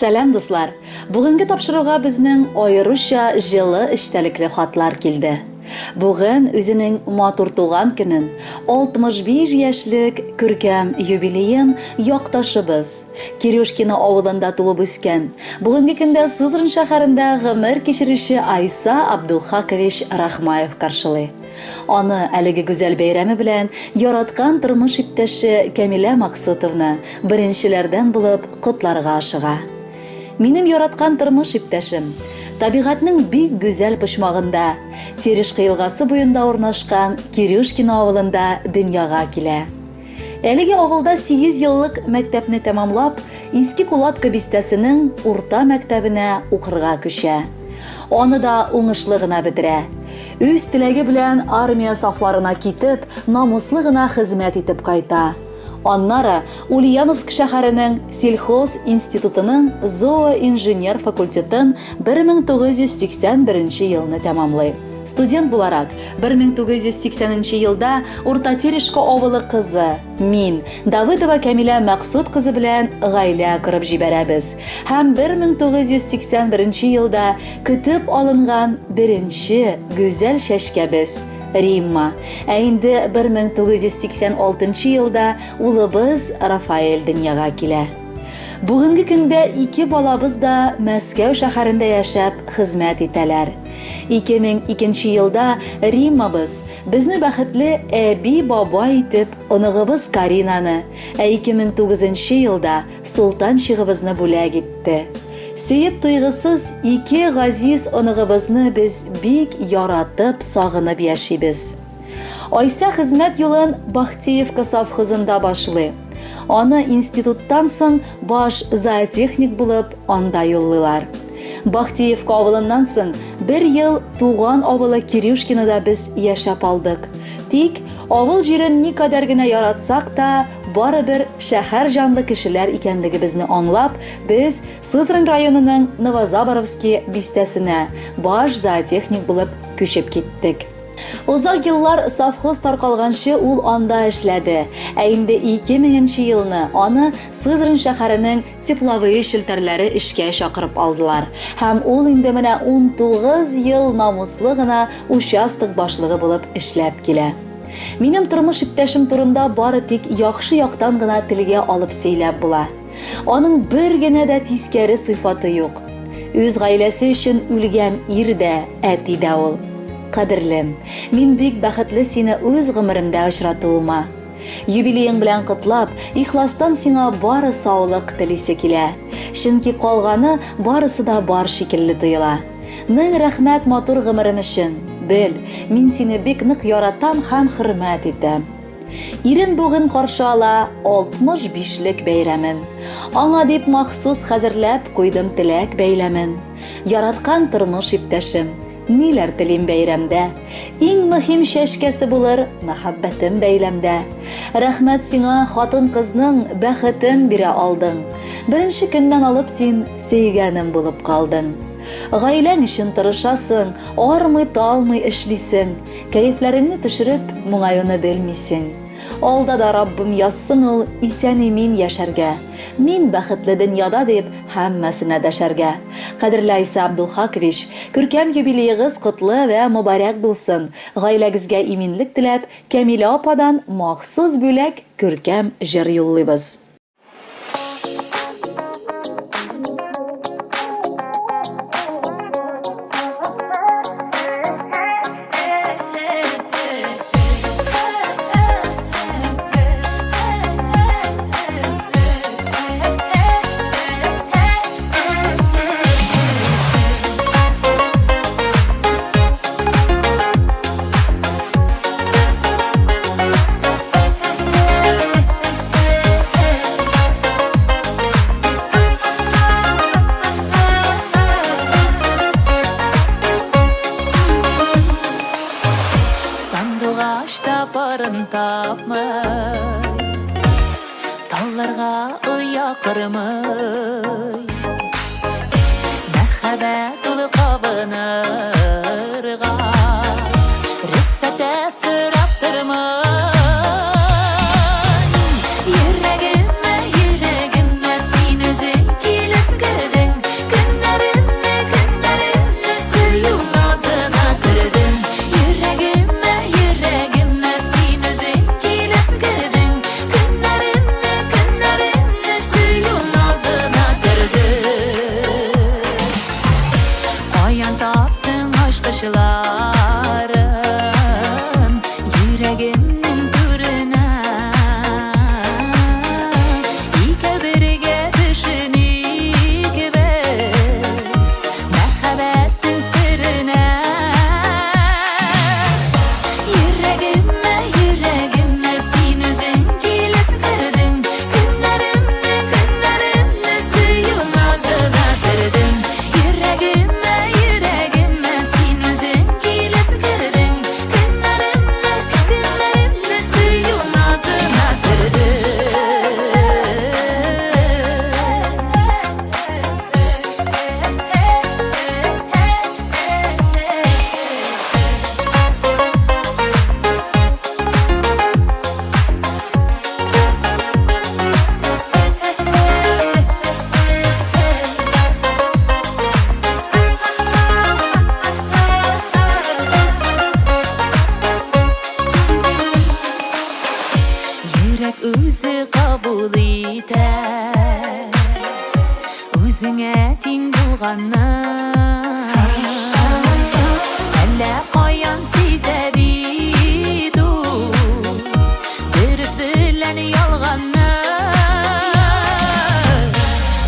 Сәләм дуслар. Бүгенге тапшыруга безнең аеруча җылы эчтәлекле хатлар килде. Бүген үзенең матур туган көнен 65 яшьлек күркәм юбилеен якташыбыз, Кирюшкина авылында туып үскән, бүгенге көндә Сызрань шәһәрендә гомер кичерүче Айса Абдулхакович Рахмаев каршылый. Аны әлеге гүзәл бәйрәме белән яраткан тормыш иптәше Камилә Максутовна беренчеләрдән булып котларга ашыга. Минем яраткан тормыш иптәшем табигатьнең бик гүзәл почмагында, Терешка елгасы буенда урнашкан Кирюшкина авылында дөньяга килә. Әлеге авылда 8 еллык мәктәпне тәмамлап, Иске Кулатка бистәсенең урта мәктәбенә укырга күчә. Аны да уңышлы гына бетерә. Үз теләге белән армия сафларына китеп, намуслы гына хезмәт итеп кайта. Аннары Ульяновск шәһәренең сельхоз институтының зооинженер факультетын 1981 елны тәмамлый. Студент буларак 1980 елда Урта Терешка авылы кызы, мин, Давыдова Камилә Максут кызы белән гаилә корып җибәрәбез. Һәм 1981 елда көтеп алынган беренче гүзәл чәчкәбез Римма. Ә инде 1986 елда улыбыз Рафаэль дөньяга килә. Бүгенге көндә 2 балабыз да Мәскәү шәһәрендә яшәп хезмәт итәләр. 2002 елда Риммабыз безне бәхетле әби-баба итеп оныгыбыз Каринаны, ә 2009 елда Султан чыгыбызны бүләк итте. Сөеп туйгысыз 2 газиз оныгыбызны без бик яратып, сагынып яшибез. Айса хезмәт юлын Бахтиевка совхозында башлый. Аны институттан соң баш зоотехник булып анда юллыйлар. Бахтиевка авылыннан соң 1 ел туган авылы Кирюшкинада без яшәп алдык. Тик авыл җирен никадәр генә яратсак та, барыбер шәһәр җанлы кешеләр икәнлегебезне аңлап, без Сызрань районының Новозаборовский бистәсенә баш зоотехник булып күчеп киттек. Узак еллар совхоз таркалганчы ул анда эшләде. Ә инде 2000 елны аны Сызрань шәһәренең тепловые челтәрләре эшкә чакырып алдылар. Һәм ул инде менә 19 ел намуслы гына участок башлыгы булып эшләп килә. Минем тормыш иптәшем турында бары тик яхшы яктан гына телгә алып сөйләп була. Аның бер генә дә тискәре сыйфаты юк. Үз гаиләсе өчен үлгән ир дә, әти дә ул. Кадерлем, мин бик бәхетле сине үз гомеремдә очратуыма. Юбилеең белән котлап, ихластан сиңа бары саулык телисе килә. Чөнки калганы барысы да бар шикелле тоела. Мең рәхмәт матур гомерем өчен. Бел, мин сине бик нык яратам һәм хөрмәт итәм. Ирем бүген каршы ала 65лек бәйрәмен. Аңа дип махсус хәзерләп куйдым теләк бәйләмен. Яраткан тормыш иптәшем, ниләр телим бәйрәмдә? Иң мөһим чәчкәсе булыр мәхәббәтем бәйләмдә. Рәхмәт сиңа хатын-кызның бәхетен бирә алдың. Беренче көннән алып син сөйгәнем булып калдың. Гаиләң өчен тырышасың, армый-талмый эшлисең, кәефләреңне төшереп, моңаюны белмисең. Алда да Раббым язсын ул исән-имин яшәргә. Мин бәхетле дөньяда дип һәммәсенә дәшәргә. Кадерле Айса Абдулхакович, күркәм юбилеегыз котлы вә мөбарәк булсын. Гаиләгезгә иминлек теләп, Камилә ападан махсус бүләк күркәм җыр юллыйбыз. Tapmay, tallarga uya kırmay, Мәхәббәт улы кабынырга, рөхсәтә сорап тормай. Йөрәгемә син үзең килеп кердең. bakışların yüreğimin türüne İki birge düşünük biz mehabetin sırrına Yüreğime yüreğime sin özün kilip kırdın Günlerimle suyun ağzına kırdın Yüreğime yüreğime sin özün kilip kırdın Günlerimle suyun ağzına Yürek özü kabul eder Özüne ting bulganı Әллә каян сизәбиду Дөрес белән ялганны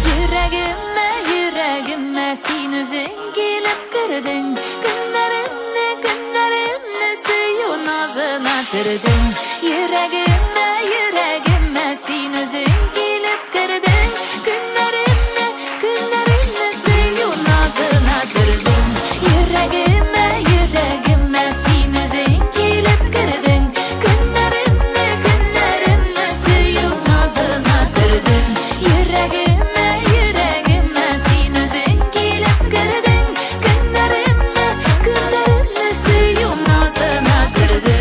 Yüreğime yüreğime sin özün килеп кердең Günlerimне suyun ağzına kırdın Yüreğime yüreğime sin özün kilip kırdın Günlerimle suyun ağzına kırdın Yüreğime yüreğime sin özün kilip kırdın Günlerimle suyun ağzına kırdın Yüreğime yüreğime sin özün kilip kırdın Günlerimle suyun ağzına kırdın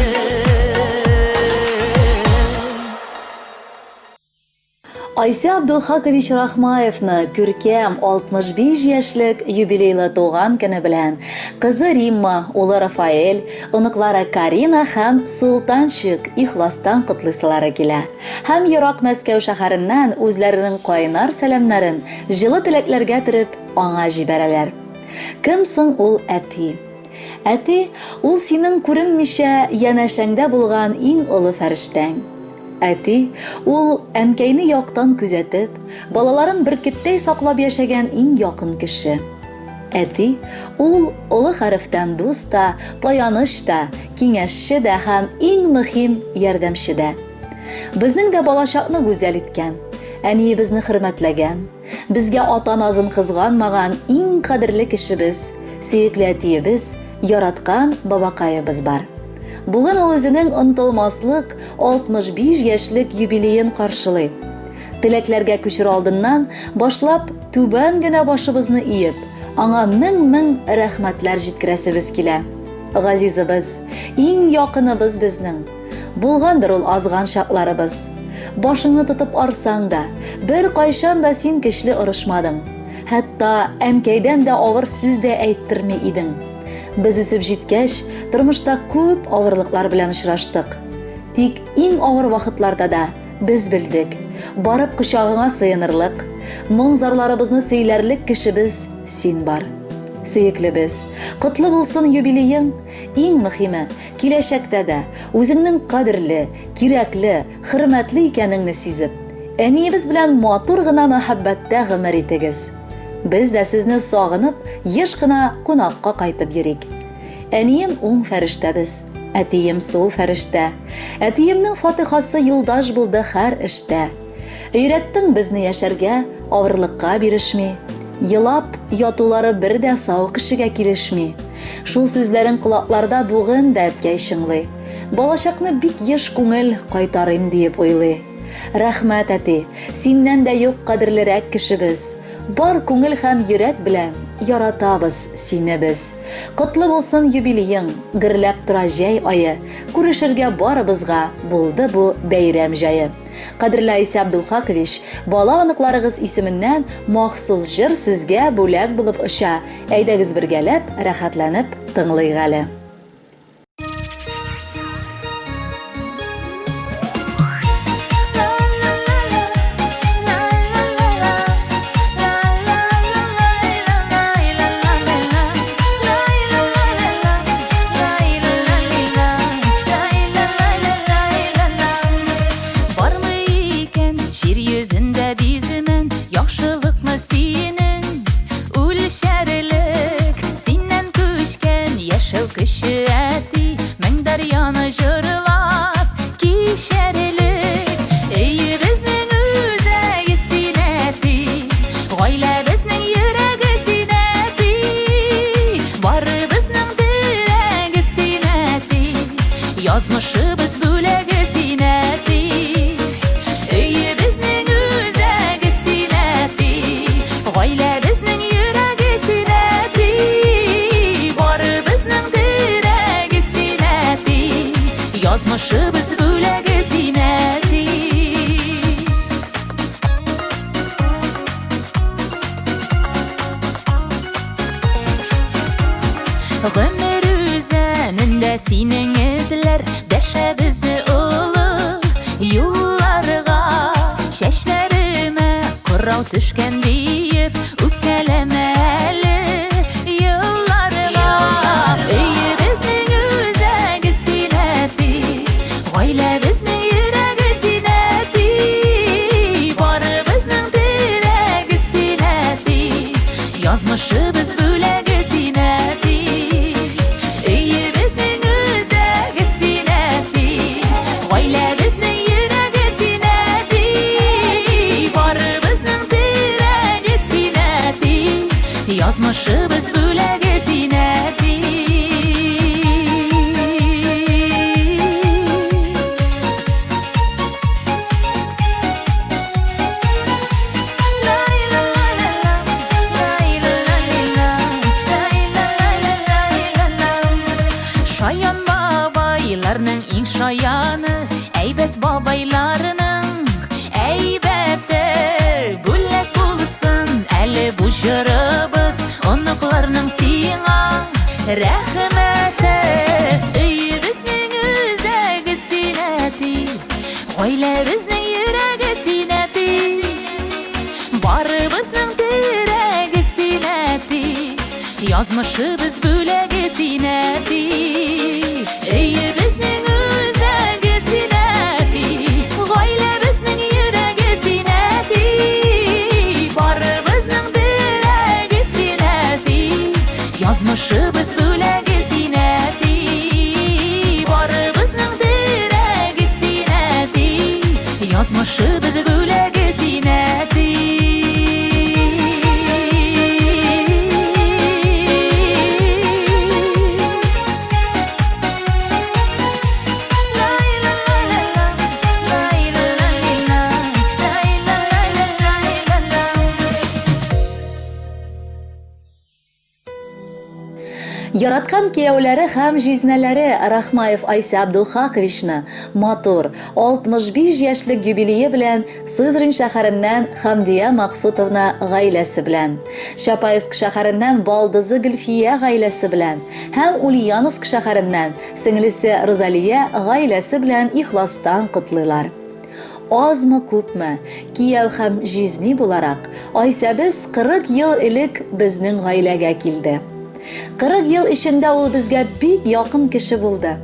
Айся Абдулхакович Рахмаевны күркәм 65 яшьлек юбилейлы туган көне белән кызы Римма, улы Рафаэль, оныклары Карина һәм Султанчик ихластан котлыйсылары килә. Һәм ерак Мәскәү шәһәреннән үзләренең кайнар сәламнарын җылы теләкләргә төреп аңа җибәрәләр. Кем соң ул әти? Әти, ул синең күренмичә янәшәңдә булган иң олы фәрештәң. Әти, ул әнкәйне яктан күзәтеп, балаларын беркеттәй саклап яшәгән иң якын кеше. Әти, ул олы хәрефтән дус та, таяныч та, киңәшче дә һәм иң мөһим ярдәмче дә. Безнең дә балачакны гүзәл иткән, әниебезне хөрмәтләгән, безгә ата назын кызганмаган иң кадерле кешебез, сөекле әтиебез, яраткан бабакаебыз бар. Бүген ул үзенең онтылмаслык 65 яшьлек юбилеен каршылый. Теләкләргә күчер алдыннан башлап түбән генә башыбызны иеп, аңа мең рәхмәтләр җиткерәсебез килә. Газизыбыз, иң якыныбыз безнең. Булгандыр ул азган чакларыбыз. Башыңны тотып арсаң да, бер кайчан да син көчле орышмадың. Хәтта әнкәйдән дә авыр сүз дә әйттерми идең. Без үсеп җиткәч, тормышта күп авырлыклар белән очраштык. Тик иң авыр вакытларда да без белдек, барып кочагыңа сыйынырлык, моң-зарларыбызны сөйләрлек кешебез син бар. Сөеклебез, котлы булсын юбилеең, иң мөһиме, киләчәктә дә үзеңнең кадерле, кирәкле, хөрмәтле икәнеңне сизеп, әниебез белән матур гына мәхәббәттә гомер итегез. Без дә сезне сагынып, еш кына кунакка кайтып йөрик. Әнием уң фәрештәбез, әтием сул фәрештә. Әтиемнең фатихасы юлдаш булды һәр эштә. Өйрәттең безне яшәргә, авырлыкка бирешми. Йылап ятулары бер дә сау кешегә килешми. Шул сүзләрең колакларда бүген дә әткәй шыңлый. Балачакны бик еш күңел кайтарым диеп уйлый. Рәхмәт әти, синнән дә юк кадерлерәк кешебез. Бар күңел һәм йөрәк белән яратабыз сине без. Котлы булсын юбилеең, гөрләп тора җәй ае. Күрешергә барыбызга булды бу бәйрәм җае. Кадерле Айса Абдулхакович, бала аныкларыгыз исеменнән махсус җыр сезгә бүләк булып оча. Әйдәгез бергәләп, рәхәтләнеп тыңлыйк әле. Язмышыбыз бүләге зиннәти. Гомер үзәнендә синең эзләр дәшәбезне улы юлларга. Чәчләремә кырау төшкән диеп үпкәләмә әле елларга. Өебезнең үзәге синнәти, гаиләбезнең йөрәге синнәти, барыбызның терәге синнәти, язмышыбыз бүләге синнәти. Өебезнең үзәге синнәти, гаиләбезнең йөрәге синнәти, барыбызның терәге синнәти, язмышыбыз бүләге синнәти. Шаян бабайларның иң шаяны, әйбәт бабайларының әйбәте. Бүләк булсын әле бу җырыбыз, оныкларның сиңа рәхмәте. Өебезнең үзәге синнәти, гаиләбезнең йөрәге синнәти, барыбызның терәге синнәти, язмышыбыз бүләге синнәти. Өебезнең үзәге синнәти, гаиләбезнең йөрәге синнәти, барыбызның терәге синнәти, язмышыбыз бүләге синнәти, барыбызның терәге синнәти, язмышыбыз бүләге синнәти. Яраткан кияүләре һәм җизнәләре Рахмаев Айса Абдулхаковичны матур 65 яшьлек юбилее белән Сызрань шәһәреннән Хәмдия Максутовна гаиләсе белән, Чапаевск шәһәреннән Балдызы Гөлфия гаиләсе белән һәм Ульяновск шәһәреннән сеңлесе Розалия гаиләсе белән ихластан котлыйлар. Азмы күпме, кияү һәм җизни буларак, Айсабыз 40 ел элек безнең гаиләгә килде. 40 ел эчендә ул безгә бик якын кеше булды.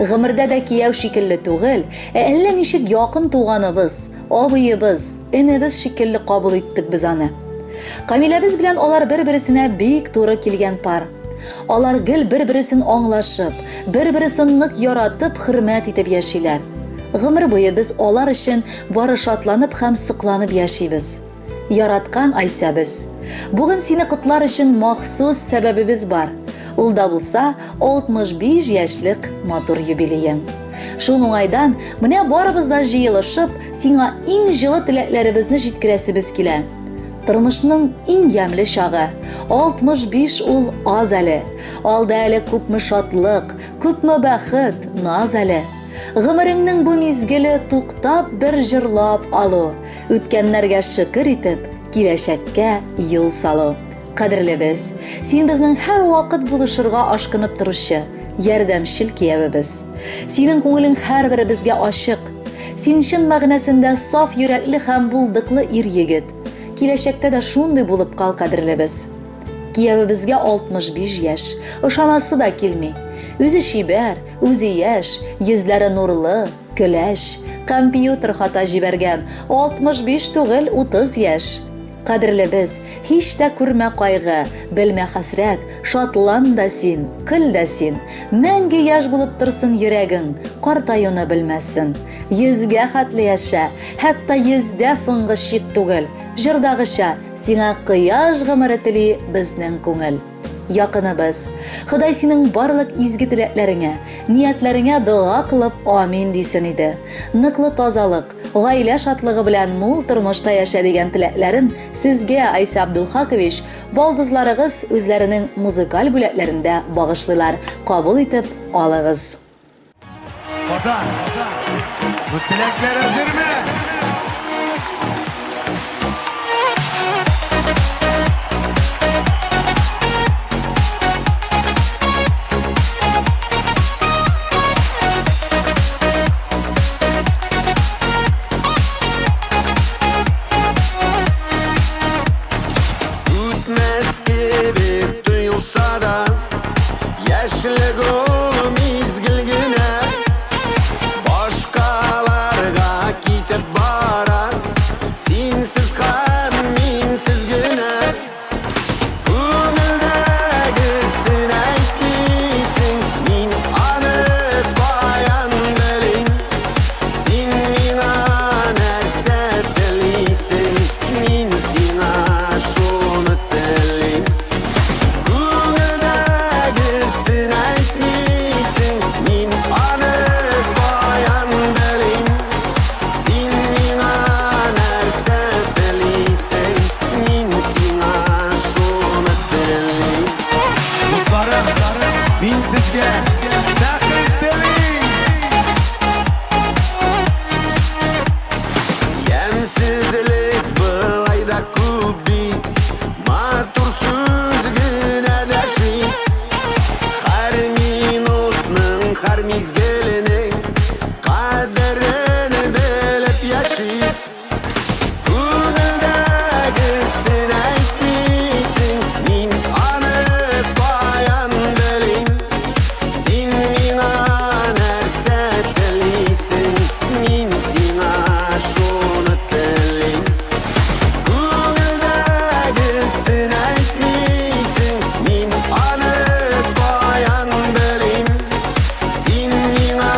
Гомердә дә кияү шикелле түгел, әллә ничек якын туганыбыз, абыебыз, энебез шикелле кабул иттек без аны. Камиләбез белән алар бер-берсенә бик туры килгән пар. Алар гел бер-берсен аңлашып, бер-берсен нык яратып, хөрмәт итеп яшиләр. Гомер буе без алар өчен бары шатланып һәм сыкланып яшибез. Яраткан Айсабыз, бүген сине котлар өчен махсус сәбәбебез бар. Ул да булса 65 яшьлек матур юбилеең. Шул уңайдан менә барыбыз да җыелышып, сиңа иң җылы теләкләребезне җиткерәсебез килә. Тормышның иң ямьле чагы, 65 ул аз әле. Алда әле күпме шатлык, күпме бәхет, наз әле. Гомереңнең бу мизгеле туктап бер җырлап алу, үткәннәргә шөкер итеп, киләчәккә юл салу. Кадерлебез, син безнең һәр вакыт булышырга ашкынып торучы, ярдәмчел киявебез. Синең күңелең һәрбер безгә ачык. Син чын мәгънәсендә саф йөрәкле һәм булдыклы ир-егет. Киләчәктә дә шундый булып кал, кадерлебез. Киявебезгә 65 яшь, ышанасы да килми. Үзе шибәр, үзе яшь, йөзләре нурлы, көләш, компьютер хата җибәргән, 65 түгел, 30 яшь. Кадерлебез, һич тә күрмә кайгы, белмә хәсрәт, шатлан да син, көл дә син. Мәңге яшь булып торсын йөрәгең, картаюны белмәсен. 100гә хәтле яшә, хәтта 100дә соңгы чик түгел. Җырдагыча, сиңа кояш гомере тели безнең күңел. Якыныбыз, Ходай синең барлык изге теләкләреңә, ниятләреңә дуа кылып амин дисен иде. Ныклы тазалык, гаилә шатлыгы белән мул тормышта яшә дигән теләкләрен сезгә, Айса Абдулхакович, балдызларыгыз үзләренең музыкаль бүләкләрендә багышлыйлар. Кабул итеп алыгыз. Ozan, bu tilekler hazır mı? Ütmez gibi duyulsa da yaşlık ol mizgilgine başkalarga gitip barar sensiz ham mensiz gine ko'ngildagisin aytmaysan men aniq bayon biling sen menga narsa tilaysan men senga shuni tilayman ko'ngildagisin aytmaysan men aniq bayon biling sen menga narsa tilaysan men senga shuni tilayman Dostlarım, ben sizge taklit diling. Yemsizlik bulayda kubik matur so'zgina dashik har minutning har mezgilining qadrini bilib yashik ko'ngildagisin aytmaysan men aniq bayon biling sen menga narsa tilaysan men senga shuni tilayman ko'ngildagisin aytmaysan men aniq bayon biling sen menga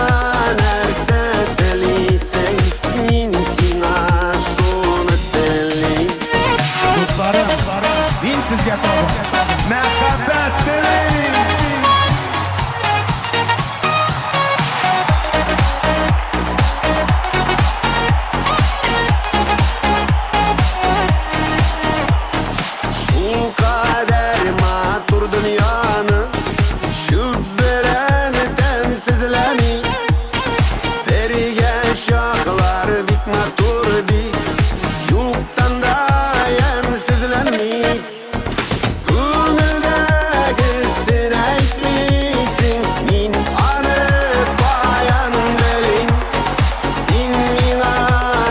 narsa tilaysan men senga shuni tilayman Dostlarım, ben sizge to'g'ri muhabbat diling. Şu kadar matur dünyani şu bilen temsizlemi Bergen şaklar bik matur bik Yoktan da yemsizlenmik Ko'ngildagisin aytmaysan men aniq bayon biling sen menga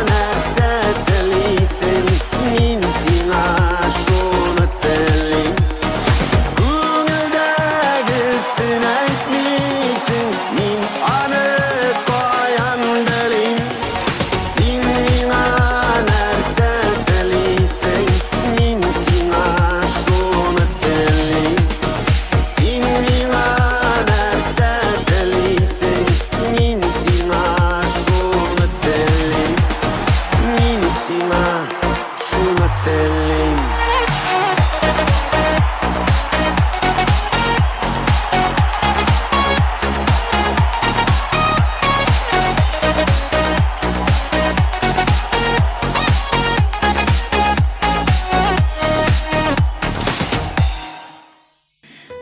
narsa tilaysan men senga shuni tilayman ko'ngildagisin aytmaysan men aniq bayon biling sen menga narsa tilaysan men senga shuni tilayman sen menga narsa tilaysan men senga shuni tilayman men senga shuni tilayman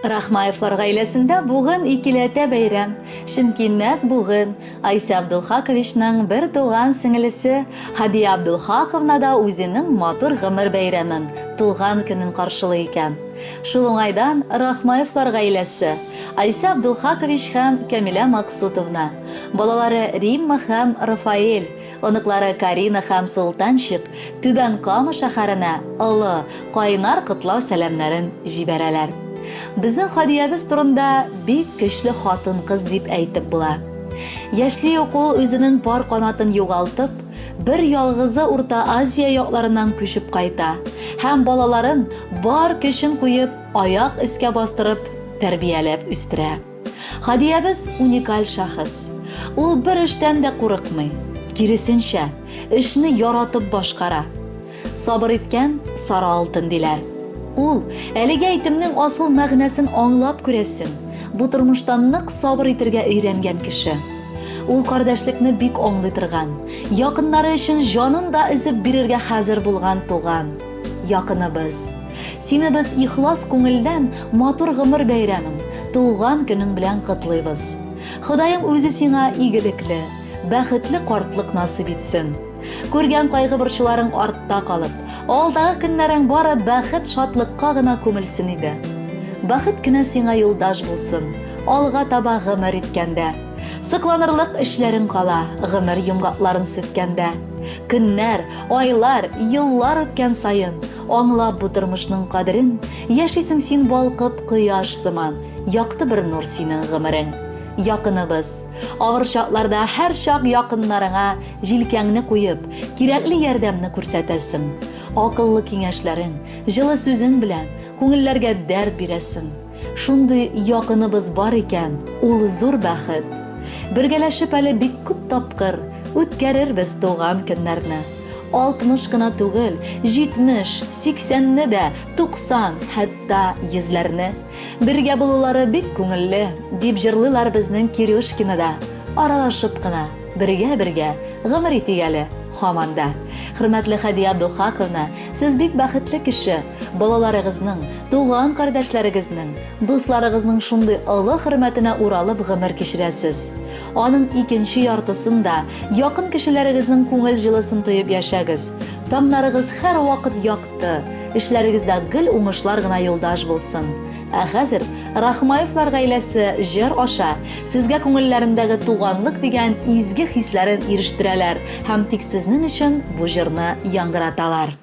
Рахмаевлар гаиләсендә бүген икеләтә бәйрәм. Чөнки нәкъ бүген Айса Абдулхаковичның бер туган сеңлесе Хадия Абдулхаковна да үзенең матур гомер бәйрәмен, туган көнен каршылый икән. Шул уңайдан Рахмаевлар гаиләсе Айса Абдулхакович һәм Камила Максутовна, балалары Римма һәм Рафаэль, оныклары Карина һәм Султанчик Түбән Кама шәһәренә олы, кайнар котлау сәламнәрен җибәрәләр. Безнең Хадиябыз турында бик көчле хатын-кыз дип әйтеп була. Яшьли ук ул үзенең пар канатын югалтып, бер ялгызы Урта Азия якларыннан күчеп кайта һәм балаларын бар көчен куеп, аяк искә бастырып, тәрбияләп үстерә. Хадиябыз уникаль шәхес. Ул бер эштән дә курыкмый. Киресенчә, эшне яратып башкара. Сабыр иткән сары алтын диләр. Ул әлегә әйтемнең асыл мәгънәсен аңлап күрәсен. Бу тормыштан нык сабыр итәргә өйрәнгән кеше. Ул кардәшлекне бик аңлый торган, якыннары өчен җанын да изеп бирергә хәзер булган туган. Якыныбыз, сине без ихлас күңелдән матур гомер бәйрәмен, туган көнең белән котлыйбыз. Ходаем үзе сиңа игелекле, бәхетле картлык насыйп итсен. Күргән кайгы борчуларың артта калып, алдагы көннәрең бары бәхет шатлыкка гына күмелсен иде. Бәхет кенә сиңа юлдаш булсын, алга таба гомер иткәндә. Сыкланырлык эшләрең кала, гомер йомгакларын сөткәндә. Көннәр, айлар, еллар үткән сайын, аңлап бу тормышның кадерен, яшисең син балкып кояш сыман, якты бер нур синең гомерең. Якыныбыз, авыр чакларда һәр чак якыннарыңа җилкәңне куеп, кирәкле ярдәмне күрсәтәсең. Акыллы киңәшләрең, җылы сүзең белән күңелләргә дәрт бирәсең. Шундый якыныбыз бар икән, ул зур бәхет. Бергәләшеп әле бик күп тапкыр үткәрербез туган көннәрне. 60 кына түгел, 70, 80-не дә, 90, хәтта 100-ләрне. Бергә булулары бик күңелле, дип җырлыйлар безнең Кирюшкинада. Аралашып кына, бергә гомер итик әле һаманда. Хөрмәтле Хәдия Абдулхаковна, сез бик бәхетле кеше. Балаларыгызның, туган кардәшләрегезнең, дусларыгызның шундый олы хөрмәтенә уралып гомер кичерәсез. Аның икенче яртысында якын кешеләрегезнең күңел җылысын тоеп яшәгез. Тамнарыгыз һәр вакыт якты, эшләрегездә гел уңышлар гына юлдаш булсын. Ә хәзер Рахмаевлар гаиләсе җыр аша сезгә күңелләрендәге туганлык дигән изге хисләрен ирештерәләр һәм тик сезнең өчен бу җырны яңгыраталар.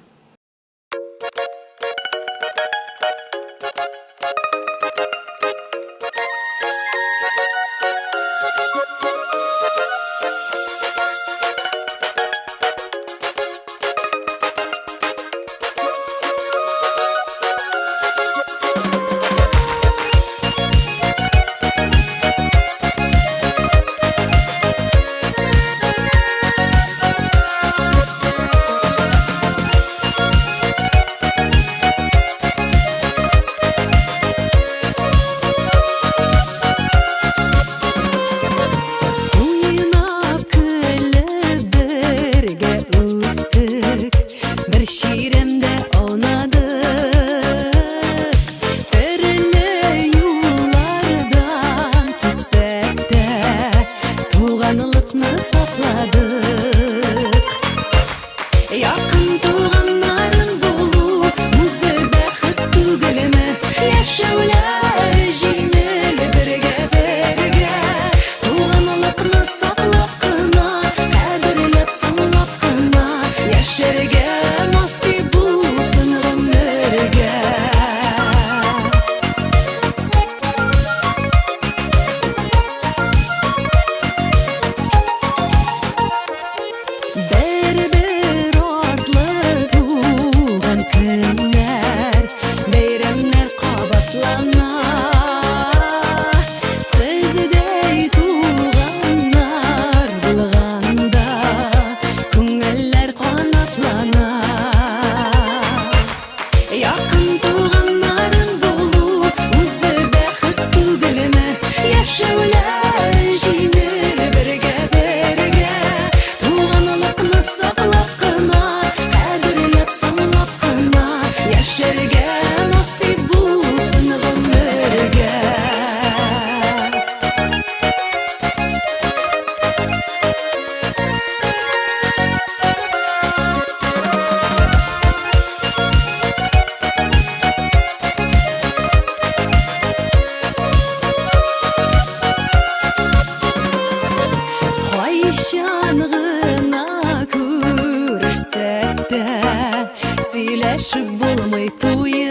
Сөйләшеп булмый туй